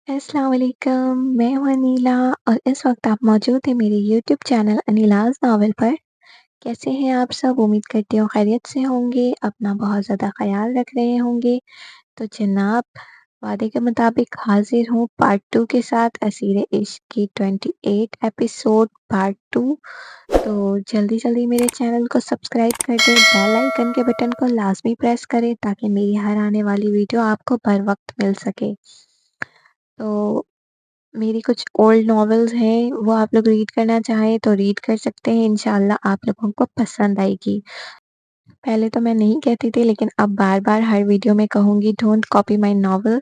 अस्सलाम वालेकुम, मैं हूँ अनीला और इस वक्त आप मौजूद हैं मेरे यूट्यूब चैनल अनीलाज़ नॉवल पर। कैसे हैं आप सब? उम्मीद करती हूँ खैरियत से होंगे, अपना बहुत ज़्यादा ख़्याल रख रहे होंगे। तो जनाब, वादे के मुताबिक हाज़िर हूँ पार्ट 2 के साथ असीरे इश्क की 28 एपिसोड पार्ट 2। तो जल्दी-जल्दी मेरे चैनल को सब्सक्राइब कर दें, बेल आइकन के बटन को लाज़मी प्रेस करें ताकि मेरी हर आने वाली वीडियो आपको बर वक़्त मिल सके। तो मेरी कुछ ओल्ड नॉवेल्स हैं, वो आप लोग रीड करना चाहें तो रीड कर सकते हैं, इंशाल्लाह आप लोगों को पसंद आएगी। पहले तो मैं नहीं कहती थी लेकिन अब बार-बार हर वीडियो में कहूँगी डोंट कॉपी माय नॉवेल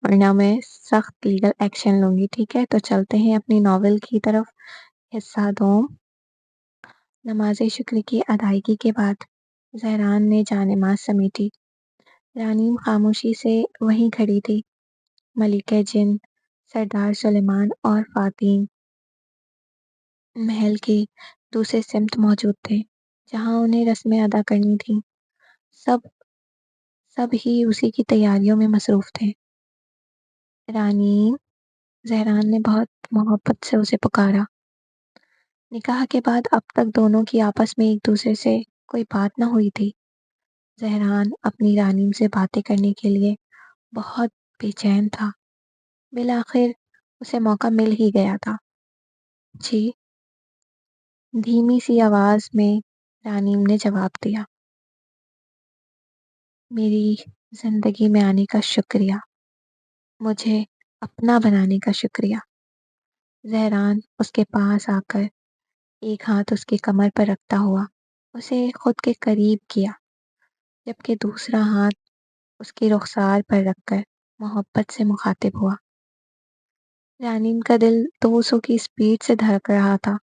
वरना मैं सख्त लीगल एक्शन लूँगी, ठीक है? तो चलते हैं अपनी नॉवेल की तरफ। हिस्सा 2। नमाज़े शुक्र की अदायगी के बाद ज़हरान ने जानेमाज़ समेटी। रानीम खामोशी से वहीं खड़ी थी। मलिका जिन्न, सरदार सुलेमान और फ़ातिन महल की दूसरी सिम्त मौजूद थे, जहाँ उन्हें रस्में अदा करनी थीं। सब सब ही उसी की तैयारियों में मसरूफ़ थे। रानी, ज़हरान ने बहुत मोहब्बत से उसे पुकारा। निकाह के बाद अब तक दोनों की आपस में एक-दूसरे से कोई बात न हुई थी। ज़हरान अपनी रानी से बातें करने के लिए बहुत बेचैन था। बिलाखिर उसे मौका मिल ही गया था। जी, धीमी सी आवाज़ में रानीम ने जवाब दिया। मेरी ज़िंदगी में आने का शुक्रिया, मुझे अपना बनाने का शुक्रिया। ज़हरान उसके पास आकर एक हाथ उसकी कमर पर रखता हुआ उसे खुद के करीब किया, जबकि दूसरा हाथ उसकी रुखसार पर रखकर मोहब्बत से मुखातिब हुआ। रानीम का दिल 200 की स्पीड से धड़क रहा था,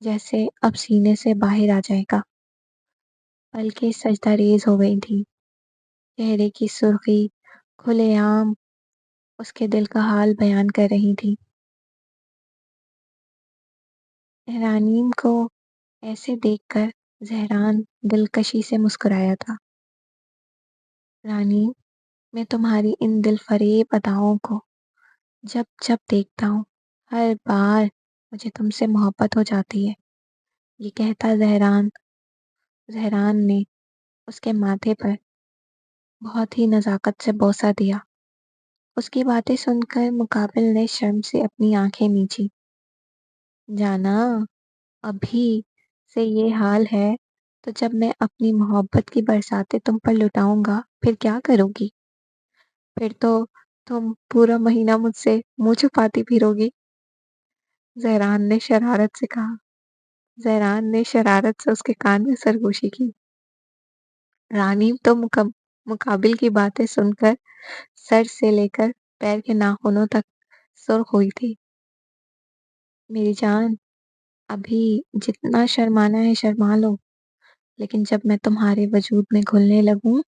जैसे अब सीने से बाहर आ जाएगा। पलकें सजदा-रेज़ हो गई थीं, चेहरे की सुर्खी खुलेआम उसके दिल का हाल बयान कर रही थी। रानीम को ऐसे देखकर ज़हरान दिलकशी से मुस्कुराया था। रानी, मैं तुम्हारी इन दिलफरेब अदाओं को जब-जब देखता हूँ, हर बार मुझे तुमसे मोहब्बत हो जाती है। ये कहता ज़हरान ने उसके माथे पर बहुत ही नज़ाकत से बोसा दिया। उसकी बातें सुनकर मुकाबिल ने शर्म से अपनी आँखें मींची। जाना, अभी से ये हाल है, तो जब मैं अपनी मोहब्बत की बरसातें तुम पर लुटाऊँगा, फिर क्या करोगी? फिर तो तुम पूरा महीना मुझसे मुँह छुपाती फिरोगी। ज़हरान ने शरारत से कहा। ज़हरान ने शरारत से उसके कान में सरगोशी की। रानी तो मुकाबिल की बातें सुनकर सर से लेकर पैर के नाखूनों तक सुर्ख हुई थी। मेरी जान, अभी जितना शर्माना है शर्मा लो, लेकिन जब मैं तुम्हारे वजूद में घुलने लगूँ,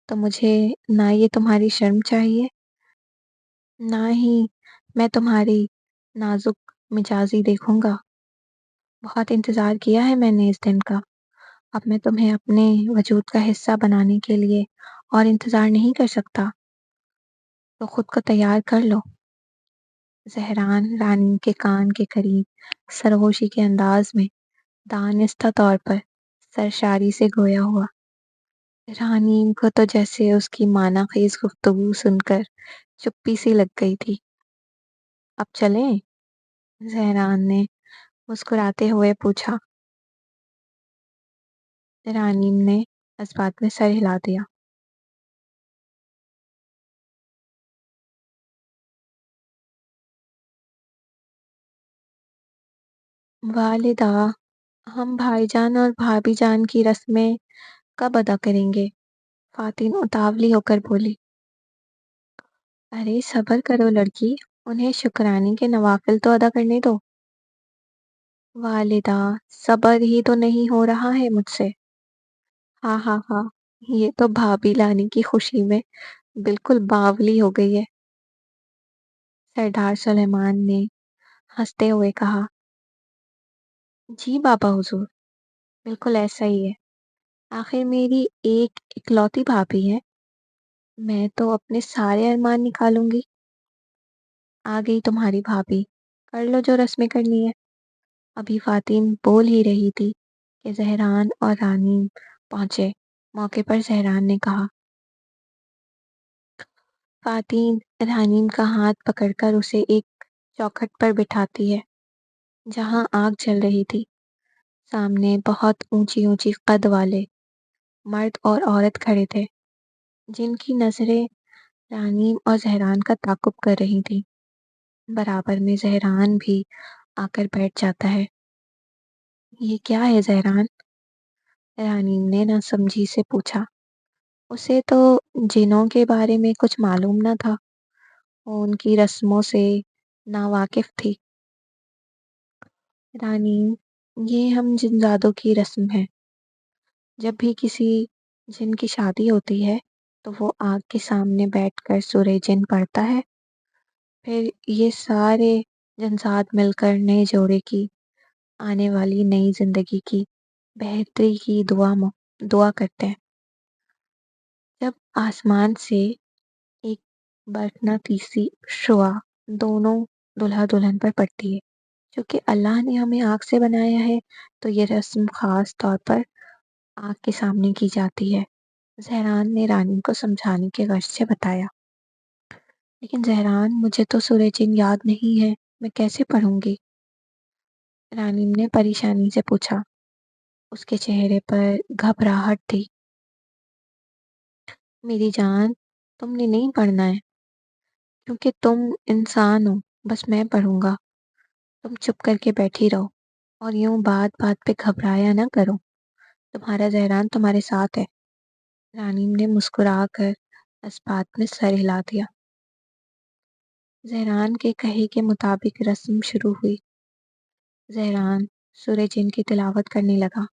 तो मुझे ना ये तुम्हारी शर्म चाहिए, ना ही मैं तुम्हारी नाज़ुक मिजाजी देखूँगा। बहुत इंतज़ार किया है मैंने इस दिन का। अब मैं तुम्हें अपने वजूद का हिस्सा बनाने के लिए और इंतज़ार नहीं कर सकता, तो खुद को तैयार कर लो। ज़हरान रानी के कान के करीब सरगोशी के अंदाज में दानिस्ता तौर पर सरशारी से गोया हुआ। रानी को तो जैसे उसकी मानाख़ीज़ गुफ्तगू सुनकर चुप्पी सी लग गई थी। अब चलें? ज़हरान ने मुस्कुराते हुए पूछा। रानीम ने इस बात में सर हिला दिया। वालिदा, हम भाईजान और भाभी जान की रस्में कब अदा करेंगे? फ़ातिन उतावली होकर बोली। अरे सब्र करो लड़की, उन्हें शुक्राने के नवाफ़िल तो अदा करने दो। वालिदा, सब्र ही तो नहीं हो रहा है मुझसे। हाँ, हाँ, हाँ, ये तो भाभी लाने की खुशी में बिल्कुल बावली हो गई है। सरदार सुलेमान ने हंसते हुए कहा। जी बाबा हुजूर, बिल्कुल ऐसा ही है। आखिर मेरी एक इकलौती भाभी है, मैं तो अपने सारे अरमान निकालूंगी। आ गई तुम्हारी भाभी, कर लो जो रस्में करनी है। अभी फातिन बोल ही रही थी कि जहरान और रानी पहुंचे। मौके पर जहरान ने कहा। फातिन रानीम का हाथ पकड़कर उसे एक चौखट पर बिठाती है जहां आग जल रही थी। सामने बहुत ऊंची ऊंची कद वाले मर्द और औरत खड़े थे, जिनकी नजरें रानीम और जहरान का ताकुब कर रही थी। बराबर में जहरान भी आकर बैठ जाता है। ये क्या है जहरान? रानीम ने नासमझी से पूछा। उसे तो जिनों के बारे में कुछ मालूम न था। वो उनकी रस्मों से नावाकिफ थी। रानीम, ये हम जिनजादों की रस्म है। जब भी किसी जिन की शादी होती है तो वो आग के सामने बैठकर सूरह जिन पढ़ता है। फिर ये सारे जिनसात मिलकर नए जोड़े की आने वाली नई जिंदगी की बेहतरी की दुआ करते हैं। जब आसमान से एक बरकनातीसी शुआ दोनों दुल्हा दुल्हन पर पड़ती है, क्योंकि अल्लाह ने हमें आग से बनाया है, तो ये रस्म खास तौर पर आग के सामने की जाती है। जहरान ने रानी को समझाने के गर्ज से बताया। लेकिन जहरान, मुझे तो सूरह जिन याद नहीं है, मैं कैसे पढ़ूंगी? रानी ने परेशानी से पूछा। उसके चेहरे पर घबराहट थी। मेरी जान, तुमने नहीं पढ़ना है, क्योंकि तुम इंसान हो। बस मैं पढ़ूंगा। तुम चुप करके बैठी रहो और यूं बात बात पे घबराया ना करो। तुम्हारा जहरान तुम्हारे साथ है। रानी ने मुस्कुराकर इस बात में सर हिला दिया। जहरान के कहे के मुताबिक रस्म शुरू हुई। जहरान सूरह जिन की तिलावत करने लगा।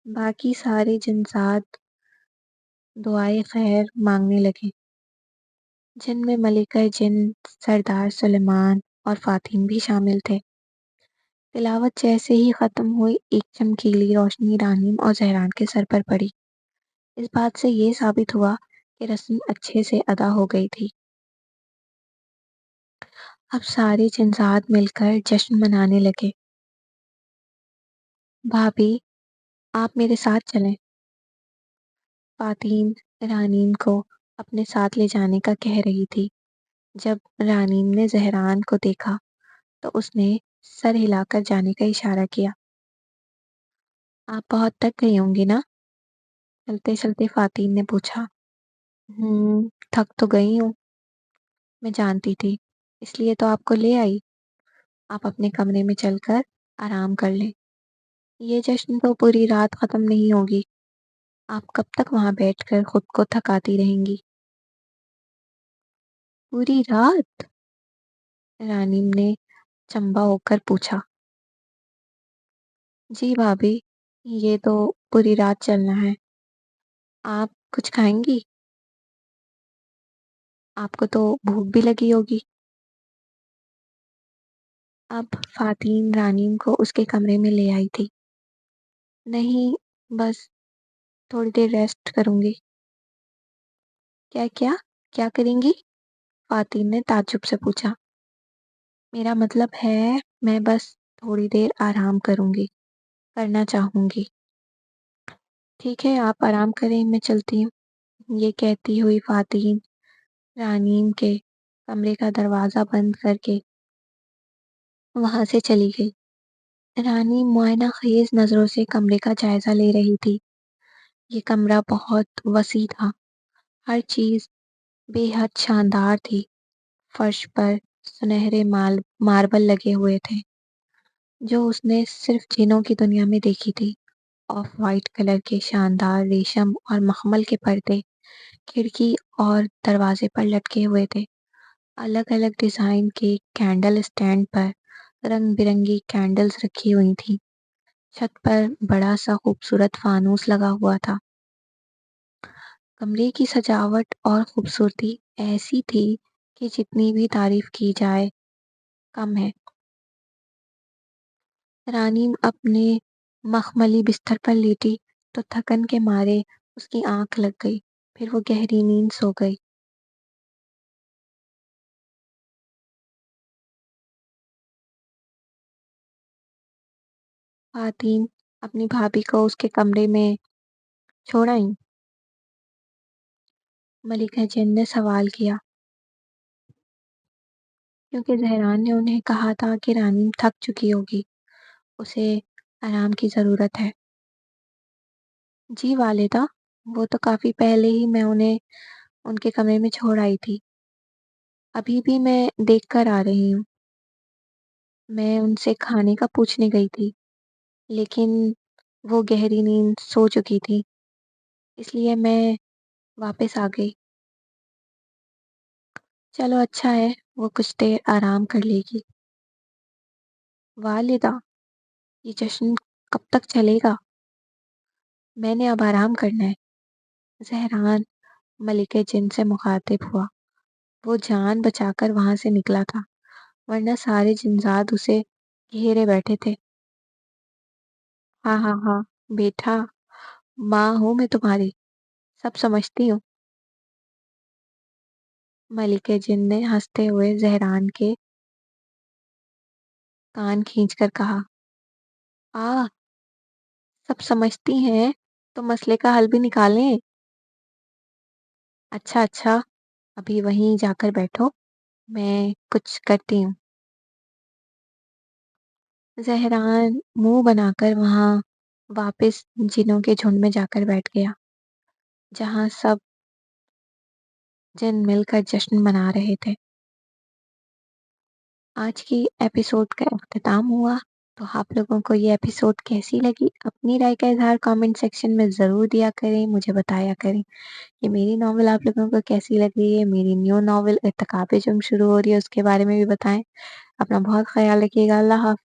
बाकी सारे जिनसात दुआए खैर मांगने लगे, जिनमें मलिका जिन, सरदार सुलेमान और फातिन भी शामिल थे। तिलावत जैसे ही खत्म हुई, एक चमकीली रोशनी रानीम और जहरान के सर पर पड़ी। इस बात से ये साबित हुआ कि रस्म अच्छे से अदा हो गई थी। अब सारे जिनसात मिलकर जश्न मनाने लगे। भाभी, आप मेरे साथ चलें। फातिन रानीम को अपने साथ ले जाने का कह रही थी। जब रानीम ने जहरान को देखा तो उसने सर हिलाकर जाने का इशारा किया। आप बहुत थक गई होंगी ना? चलते चलते फातिन ने पूछा। थक तो गई हूँ। मैं जानती थी, इसलिए तो आपको ले आई। आप अपने कमरे में चलकर आराम कर लें। ये जश्न तो पूरी रात खत्म नहीं होगी। आप कब तक वहां बैठकर खुद को थकाती रहेंगी? पूरी रात? रानीम ने चंबा होकर पूछा। जी भाभी, ये तो पूरी रात चलना है। आप कुछ खाएंगी? आपको तो भूख भी लगी होगी। अब फातिन रानीम को उसके कमरे में ले आई थी। नहीं, बस थोड़ी देर रेस्ट करूंगी। क्या क्या क्या करेंगी? फातिन ने ताज्जुब से पूछा। मेरा मतलब है, मैं बस थोड़ी देर आराम करूंगी, करना चाहूंगी। ठीक है, आप आराम करें, मैं चलती हूँ। ये कहती हुई फातिन रानीम के कमरे का दरवाजा बंद करके वहां से चली गई। रानी मुआयना खेज नजरों से कमरे का जायजा ले रही थी। ये कमरा बहुत वसी था। हर चीज बेहद शानदार थी। फर्श पर सुनहरे मार्बल लगे हुए थे, जो उसने सिर्फ जिनों की दुनिया में देखी थी। ऑफ वाइट कलर के शानदार रेशम और मखमल के पर्दे खिड़की और दरवाजे पर लटके हुए थे। अलग अलग डिजाइन के कैंडल स्टैंड पर रंग बिरंगी कैंडल्स रखी हुई थी। छत पर बड़ा सा खूबसूरत फानूस लगा हुआ था। कमरे की सजावट और खूबसूरती ऐसी थी कि जितनी भी तारीफ की जाए कम है। रानी अपने मखमली बिस्तर पर लेटी तो थकन के मारे उसकी आंख लग गई। फिर वो गहरी नींद सो गई। خواتین اپنی بھابھی کو اس کے کمرے میں چھوڑ آئیں؟ ملکہ جن نے سوال کیا، کیونکہ زہران نے انہیں کہا تھا کہ رانی تھک چکی ہوگی، اسے آرام کی ضرورت ہے۔ جی والدہ، وہ تو کافی پہلے ہی میں انہیں ان کے کمرے میں چھوڑ آئی تھی، ابھی بھی میں دیکھ کر آ رہی ہوں۔ میں ان سے کھانے کا پوچھنے گئی تھی، لیکن وہ گہری نیند سو چکی تھی، اس لیے میں واپس آ گئی۔ چلو اچھا ہے، وہ کچھ دیر آرام کر لے گی۔ والدہ، یہ جشن کب تک چلے گا؟ میں نے اب آرام کرنا ہے۔ زہران ملکہ جن سے مخاطب ہوا۔ وہ جان بچا کر وہاں سے نکلا تھا، ورنہ سارے جنزاد اسے گھیرے بیٹھے تھے۔ ہاں ہاں ہاں بیٹا، ماں ہوں میں تمہاری، سب سمجھتی ہوں۔ ملکہ جن نے ہنستے ہوئے زہران کے کان کھینچ کر کہا، سب سمجھتی ہیں تو مسئلے کا حل بھی نکالیں۔ اچھا اچھا، ابھی وہیں جا کر بیٹھو، میں کچھ کرتی ہوں۔ زہران منہ بنا کر وہاں واپس جنوں کے جھنڈ میں جا کر بیٹھ گیا، جہاں سب جن مل کر جشن منا رہے تھے۔ آج کی ایپیسوڈ کا اختتام ہوا، تو آپ لوگوں کو یہ ایپیسوڈ کیسی لگی اپنی رائے کا اظہار کامنٹ سیکشن میں ضرور دیا کریں، مجھے بتایا کریں کہ میری ناول آپ لوگوں کو کیسی لگ رہی ہے۔ میری نیو ناول ارتقاب جرم شروع ہو رہی ہے، اس کے بارے میں بھی بتائیں۔ اپنا بہت خیال رکھیے گا۔ اللہ حافظ۔